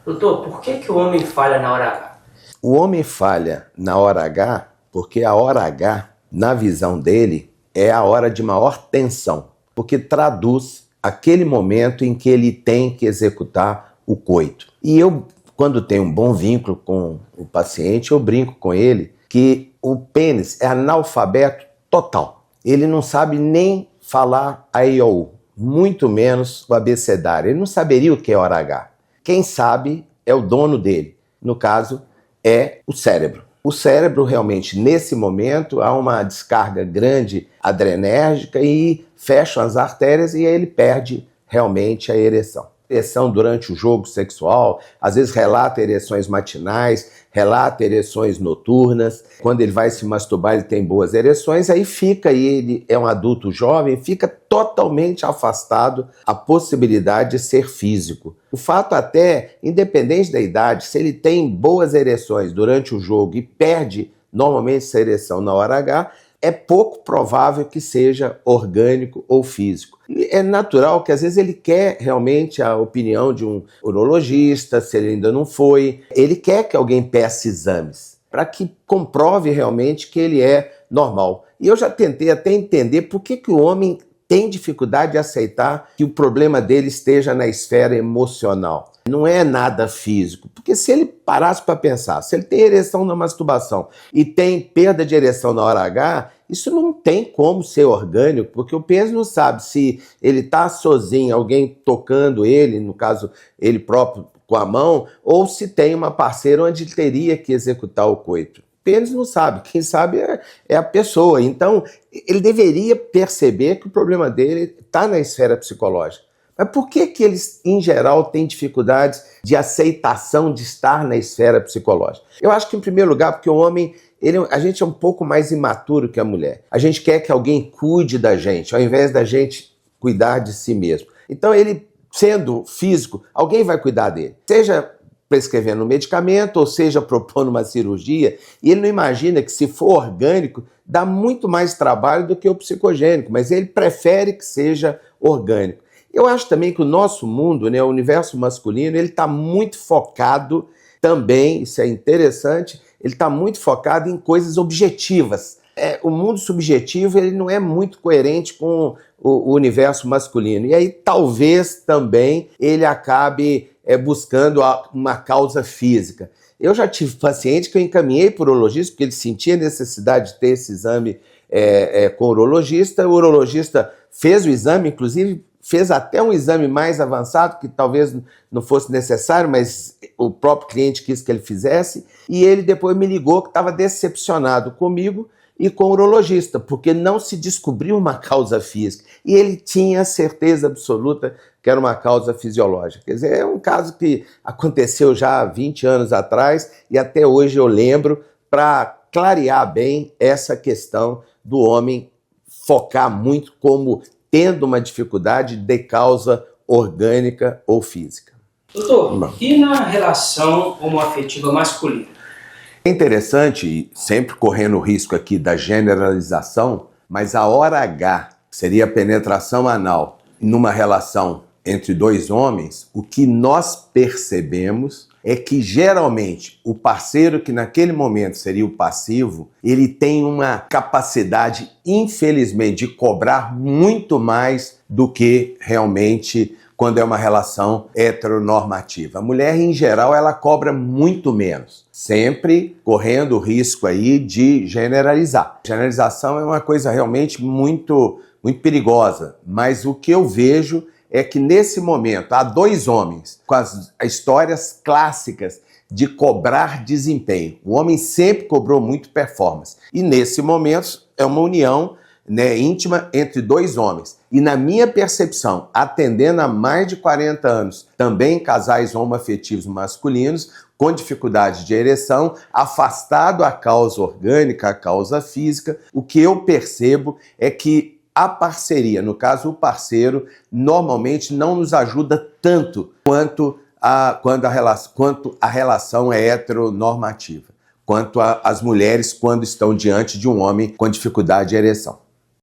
Doutor, por que que o homem falha na hora H? O homem falha na hora H porque a hora H, na visão dele, é a hora de maior tensão, porque traduz aquele momento em que ele tem que executar o coito. E eu, quando tenho um bom vínculo com o paciente, eu brinco com ele que o pênis é analfabeto total. Ele não sabe nem falar a I, O, U, muito menos o abecedário. Ele não saberia o que é hora H. Quem sabe é o dono dele. No caso, é o cérebro. O cérebro realmente, nesse momento, há uma descarga grande adrenérgica e fecham as artérias e aí ele perde realmente a ereção. Ereção durante o jogo sexual, às vezes relata ereções matinais, relata ereções noturnas. Quando ele vai se masturbar, ele tem boas ereções, aí fica, e ele é um adulto jovem, fica totalmente afastado a possibilidade de ser físico. O fato até, independente da idade, se ele tem boas ereções durante o jogo e perde normalmente essa ereção na hora H, é pouco provável que seja orgânico ou físico. E é natural que às vezes ele quer realmente a opinião de um urologista, se ele ainda não foi. Ele quer que alguém peça exames para que comprove realmente que ele é normal. E eu já tentei até entender por que o homem tem dificuldade de aceitar que o problema dele esteja na esfera emocional. Não é nada físico, porque se ele parasse para pensar, se ele tem ereção na masturbação e tem perda de ereção na hora H, isso não tem como ser orgânico, porque o pênis não sabe se ele está sozinho, alguém tocando ele, no caso ele próprio com a mão, ou se tem uma parceira onde ele teria que executar o coito. O pênis não sabe, quem sabe é a pessoa. Então, ele deveria perceber que o problema dele está na esfera psicológica. Mas por que eles, em geral, têm dificuldades de aceitação de estar na esfera psicológica? Eu acho que, em primeiro lugar, porque o homem, a gente é um pouco mais imaturo que a mulher. A gente quer que alguém cuide da gente, ao invés da gente cuidar de si mesmo. Então, ele, sendo físico, alguém vai cuidar dele. Seja prescrevendo um medicamento, ou seja, propondo uma cirurgia, e ele não imagina que, se for orgânico, dá muito mais trabalho do que o psicogênico, mas ele prefere que seja orgânico. Eu acho também que o nosso mundo, né, o universo masculino, ele está muito focado também, isso é interessante, ele está muito focado em coisas objetivas. O mundo subjetivo ele não é muito coerente com o universo masculino. E aí talvez também ele acabe buscando uma causa física. Eu já tive paciente que eu encaminhei para o urologista, porque ele sentia necessidade de ter esse exame com o urologista fez o exame, inclusive fez até um exame mais avançado, que talvez não fosse necessário, mas o próprio cliente quis que ele fizesse, e ele depois me ligou que estava decepcionado comigo e com o urologista, porque não se descobriu uma causa física, e ele tinha certeza absoluta que era uma causa fisiológica. Quer dizer, é um caso que aconteceu já há 20 anos atrás, e até hoje eu lembro, para clarear bem essa questão do homem focar muito como tendo uma dificuldade de causa orgânica ou física. Doutor, e na relação homoafetiva masculina? É interessante, sempre correndo o risco aqui da generalização, mas a hora H, que seria a penetração anal, numa relação entre dois homens, o que nós percebemos é que geralmente o parceiro que naquele momento seria o passivo, ele tem uma capacidade, infelizmente, de cobrar muito mais do que realmente quando é uma relação heteronormativa. A mulher, em geral, ela cobra muito menos, sempre correndo o risco aí de generalizar. Generalização é uma coisa realmente muito, muito perigosa, mas o que eu vejo é que nesse momento há dois homens com as histórias clássicas de cobrar desempenho. O homem sempre cobrou muito performance. E nesse momento é uma união, né, íntima entre dois homens. E na minha percepção, atendendo a mais de 40 anos, também casais homoafetivos masculinos, com dificuldade de ereção, afastado a causa orgânica, a causa física, o que eu percebo é que a parceria, no caso o parceiro, normalmente não nos ajuda tanto quanto a relação é heteronormativa, quanto as mulheres quando estão diante de um homem com dificuldade de ereção.